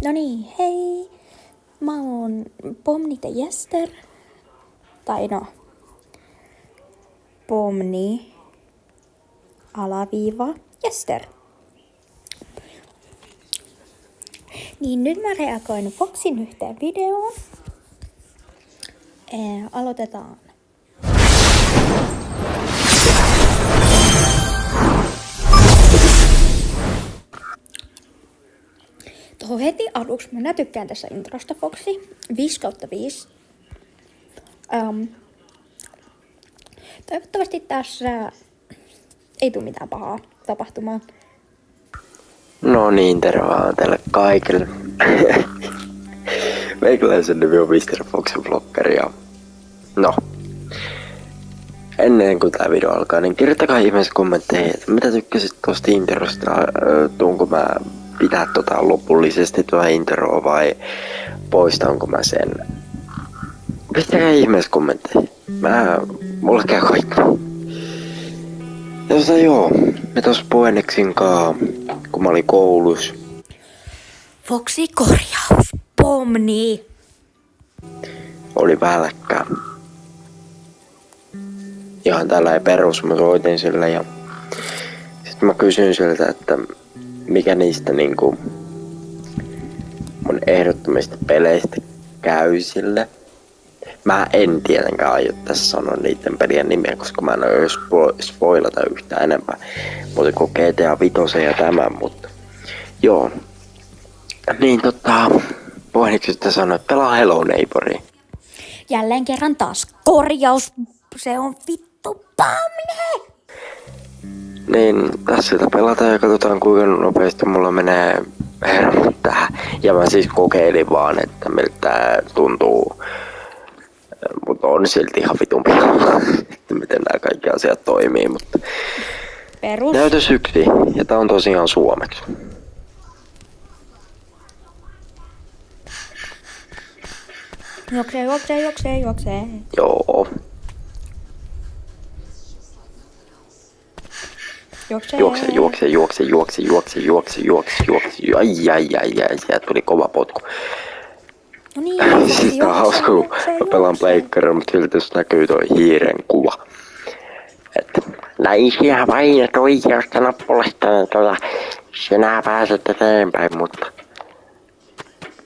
No niin, hei. Mä oon Pomni the Jester. Tai no, Pomni alaviiva Jester. Niin nyt mä reagoin Foxin yhteen videoon. Aloitetaan. Tuohon heti aluksi mä tykkään tässä introsta Foxi. 5/5. Toivottavasti tässä ei tule mitään pahaa tapahtumaan. No niin, terve vaan teille kaikille. Meikäläisen nimi on Mr. Foxin Vlogger ja no. Ennen kuin tää video alkaa, niin kirjoittakaa ihmeessä kommentteihin, että mitä tykkäsit tosta introsta. Tuunko mä pitää lopullisesti tuota introa vai poistanko mä sen. Pistäkää ihmeessä kommentteihin. Mulla käy kaikki. Joo, me tos Poeneksinkaan, kun mä olin koulussa. Foxi korjaus, Pomni. Oli välkkää. Ihan tällainen perus, mä soitin sille ja sit mä kysyin siltä, että mikä niistä niinku mun ehdottomista peleistä käy Mä en tietenkään aio tässä sanoa niiden pelien nimiä, koska mä en aio spoilata yhtään enempää. Mutta kuin GTA 5 ja tämän, mutta joo. Niin Pohdiksi sanoi, että pelaa Hello Neighboria. Jälleen kerran taas korjaus. Se on vittu Pomni. Niin, tässä sitä pelataan ja katsotaan kuinka nopeasti mulla menee hermot tähän. Ja mä siis kokeilin vaan, että miltä tää tuntuu. Mutta on silti ihan vitun pihalla, että miten nämä kaikki asiat toimii, mutta Perus. näytös 1, ja tää on tosiaan suomeksi. Juoksee. Joo. Juokse. Ai, sieltä tuli kova potku. No niin, Siis tää on hauska, kun mä pelaan pleikkarilla, mutta silti jos näkyy toi hiiren kuva. Että naisia vain oikeasta nappulasta, sinä pääset eteenpäin, mutta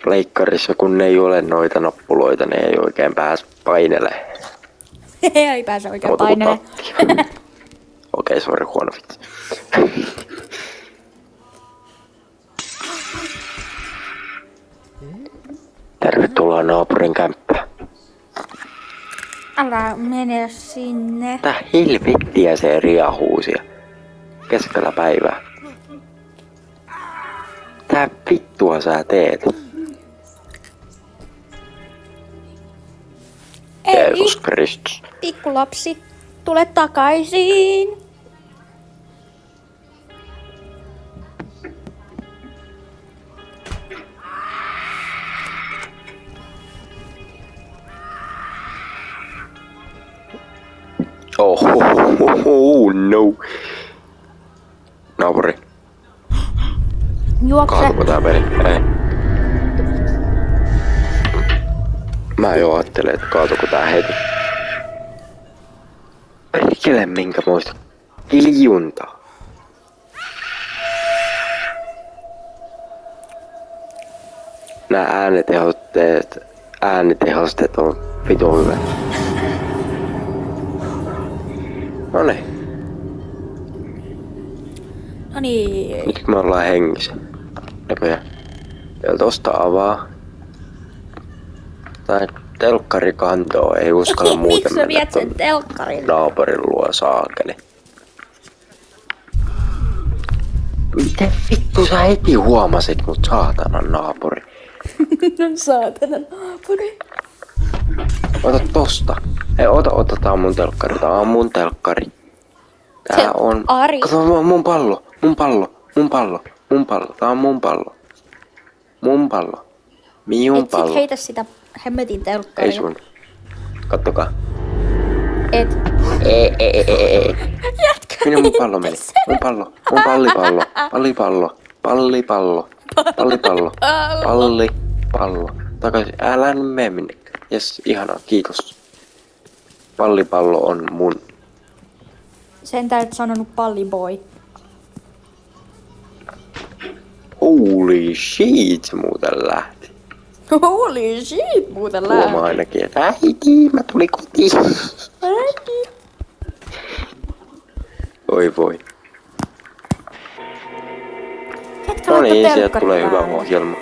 pleikkarissa kun ei ole noita nappuloita, niin ei oikein pääse painelemaan. Ei pääse oikein painelemaan. Okei, sori, huono vitsi. Tervetuloa naapurin kämppään. Älä mene sinne. Tää helvettiä se riahuu siellä keskellä päivää. Tää vittua sä teet? Jeesus Kristus. Pikkulapsi, tule takaisin. Oh no. Naapuri. Juokse. Kaatuko tää peli? Ei. Mä jo ajattelin, että kaatuko tää heti. Perkele minkä muista kiljuntaa. Nää äänitehosteet on vitun hyvät. Noniin. No niin. Nyt me ollaan hengissä. Näköjään. Vielä tosta avaa. Tai telkkarikantoa ei uskalla muuten Miksi sä viet sen telkkarin? naapurin luo saakeli. Miten vittu sä heti huomasit mut saatanan naapuri? Saatanan naapuri. Ota tosta. Hei, ota, tää on mun telkkari. Tää on mun telkkari. Tää on... Ari. Kato, mun pallo. Tää on mun pallo. Minun pallo. Et heitä sitä hemmetin telkkaria. Ei sun. Kattokaa. Et. Ei. Jätkä Minun pallo meni. Mun pallipallo. Pallipallo. Pallipallo. Pallipallo. Takaisin. Älä nyt mene minnekään. Jes, ihanaa. Kiitos. Pallipallo on mun. Sen täytyy sanonut palliboy. Holy shit, se muuten lähti. Holy shit, muuten Huomaa lähti. ainakin, että äiti, mä tulin kotiin. Äiti. Oi voi. Ketkä No niin, laittoi sieltä telkkarin tulee hyvä päälle? ohjelma.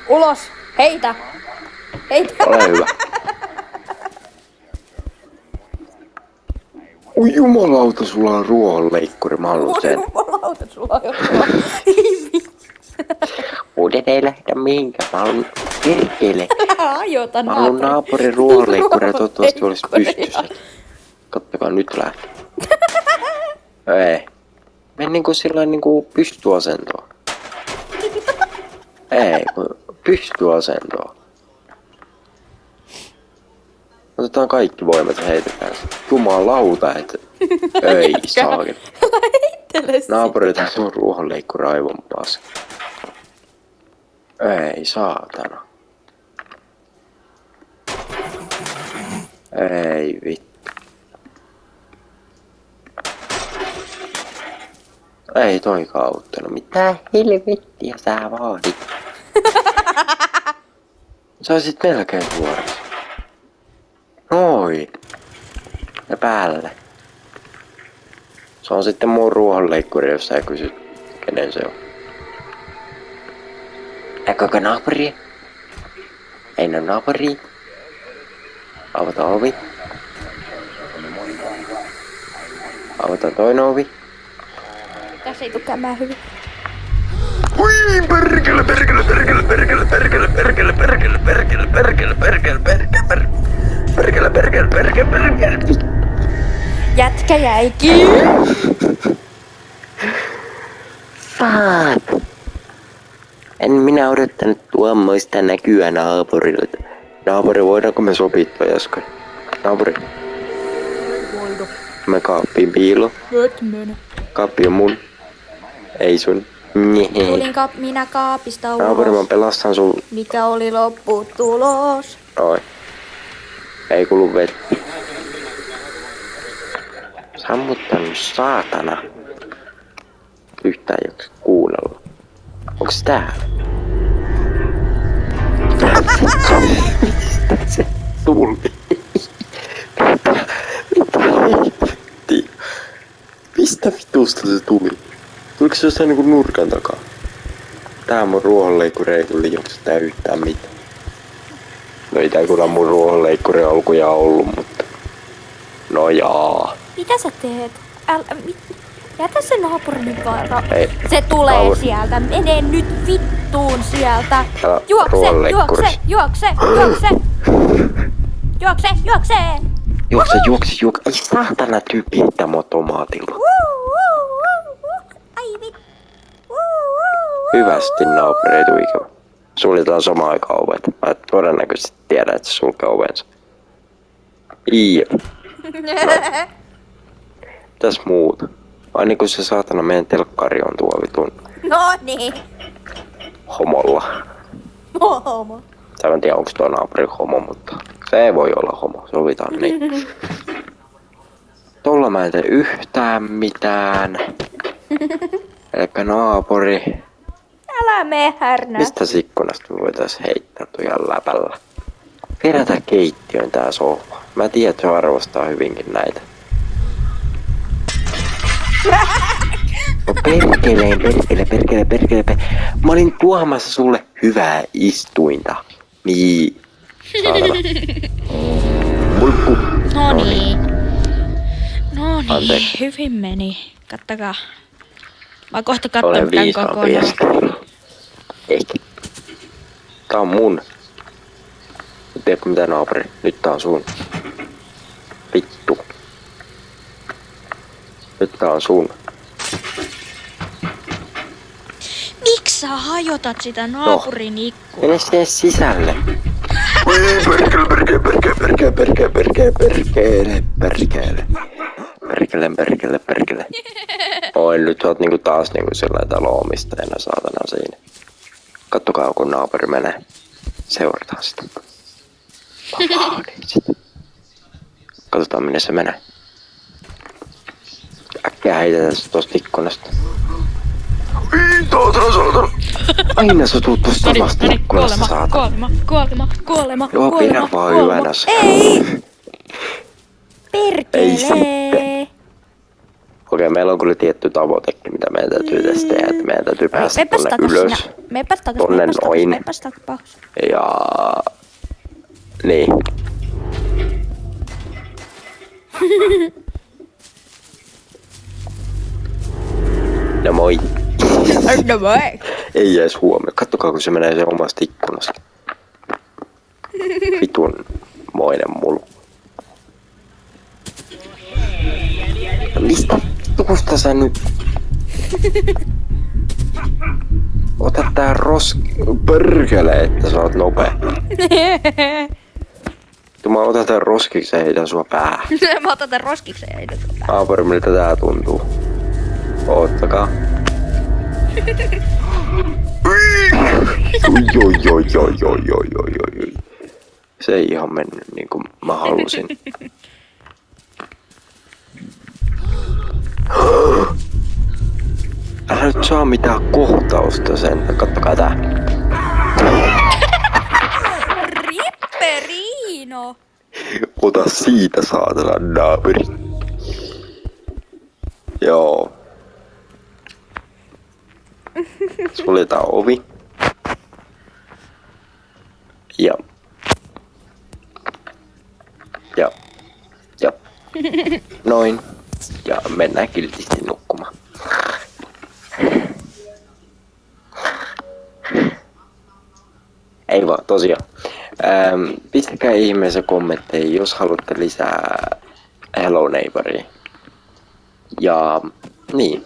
Ulos! Heitä! Heitä! Ole hyvä. Oi jumalauta, sulla on ruohonleikkuri, mä haluun sen. Jumalauta, sulla on jotain. Ei vittu. Muuten ei lähdetä mihinkään, mä haluun perkele. Ajota Mä haluun naapurin ruohonleikkuri ja toivottavasti olisi pystyssä. Kattokaa, nyt lähti. Ei. Meni niinku sillain niinku pystyasentoon. Ei, kun pystyasentoon. Otetaan kaikki voimat ja heitetään se. Jumalauta, että... Ei saakin. Heittele Naapuri tässä on ruohonleikkuri aivan paska. Ei saatana. Ei vittu. Ei toikaan auttanut. Mitä helvettiä sä vaadit? Saisit melkein suoraan. Noin. Ja päälle. Se on sitten mun ruohonleikkuri, jos sä kysyt, kenen se on. Näkyykö naapuri? Ei näy naapuri. Avataan ovi. Avataan toinen ovi. Tässä ei tuu käymään hyvin. Ui, perkele, perkele, perkele, perkele, perkele, perkele, perkele, perkele, perkele, perkele, perkele, perkele, perkele, perkele, perkele. Jätkä jäi kiinni. Fuck. En minä odottanut tuommoista näkyä naapurilta. Naapuri, voidaanko me sopittua joskus? Naapuri, Voido. me kaappiin piilo. Et mene. Kaappi on mun. Ei sun. Njehe. Tulin minä kaapista Naapuri, mä ulos. pelastan sun. Mikä oli lopputulos? Noin. Ei kulu vettä. Sammuttanut saatana. Yhtään ei jaksa kuunnella. Onks täällä? Mistä se tuli? Mitä helvettiä? Mistä vitusta se tuli? Tuliko se jostain niinku nurkan takaa? Tää mun ruohonleikkuri ei kyllä jaksa yhtään mitään. No ei tää kyllä mun ruohonleikkuri alkuja ollut, mutta... No jaa. Mitä sä teet? Jätä se naapuri nyt vaan. Ei. Se tulee Naapuri. sieltä. Mene nyt vittuun sieltä. Älä Juokse, ruohonleikkurissa. juokse, juokse, juokse. Juokse, juokse. Juokse. Ai saatana tyyppi heittää mua tomaatilla. Ai vittu. Hyvästi naapuri ei tuu ikävä. Suljetaan samaan aikaan ovet. Mä todennäköisesti tiedän, että se sulkee ovensa. Jep. Mitäs muuta? Ai niin kun se saatana meidän telkkari on tuo vitun No niin. homolla. Homo. Sä en tiedä onks tuo naapuri homo, mutta se ei voi olla homo. Sovitaan niin. Tolla mä en tee yhtään mitään. Elikkä naapuri. Älä mene härnää. Mistä ikkunasta me voitais heittää tujan läpällä? Vedätä keittiön tää sohva. Mä tiedän, että se arvostaa hyvinkin näitä. No perkele. Mä olin tuomassa sulle hyvää istuinta. Niin. Saatana. Mulkku. No niin. No niin, Anteeksi. hyvin meni. Kattakaa. Mä kohta katson Olen tän viisaampi kokonaan. jäskari. Ehkä. Tää on mun. Tiedätkö mitä naapuri? Nyt tää on sun. Vittu. Nyt tää on sun. Miksi sä hajotat sitä naapurin ikkunaa? Mene sinne sisälle. Perkele. Oi, nyt sä oot niinku taas niinku sellainen talo-omistajana saatana siinä. Kattokaa kun naapuri menee. Seurataan sitä. Mä vaadin sitä. Katsotaan minne se menee. Äkkiä heitetään se tosta ikkunasta. Ei, saatana. Aina sä tuut tosta samasta ikkunasta, saatana. Kuolema. Joo, pidä vaan hyvänä se. Ei! Ei Perkelee! Okei, meillä on kyllä tietty tavoitekin, mitä meidän täytyy tässä tehdä, että meidän täytyy päästä tonne ylös. Tonne noin. Ja... Niin. No moi. No moi! Ei edes huomio. Kattokaa, kun se menee se omasta ikkunasta. Vitun moinen mulu. Mistä tukusta sä nyt? Ota tää Pörkele, että sä oot nopea. Mä otan tän roskiksi ja heitän sua päähän. Mä otan tän roskiksi ja heitän sua päähän. Naapuri, miltä tää tuntuu? Oottakaa. Oi. Se ei ihan mennyt niin kuin mä halusin. Älä nyt saa mitään kohtausta sen. Kattokaa tää. Ripperiino! Ota siitä saatana naapuri. Joo. Suljetaan ovi. Ja. Noin. Ja mennään kiltisti nukkumaan. Ei vaan, tosiaan. Pistäkää ihmeessä kommentteja, jos haluatte lisää Hello Neighboria. Ja niin.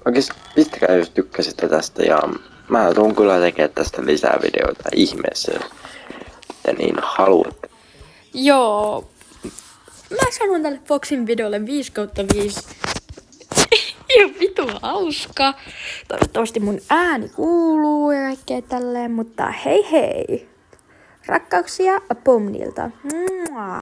Oikeesti pistäkää, jos tykkäsitte tästä, ja mä tuun kyllä tekemään tästä lisää videoita ihmeessä, jos te niin haluatte. Joo. Mä sanon tälle Foxin videolle 5/5. Ihan vitu hauska. Toivottavasti mun ääni kuuluu ja kaikkea tälleen, mutta hei hei. Rakkauksia Pomnilta. Mua.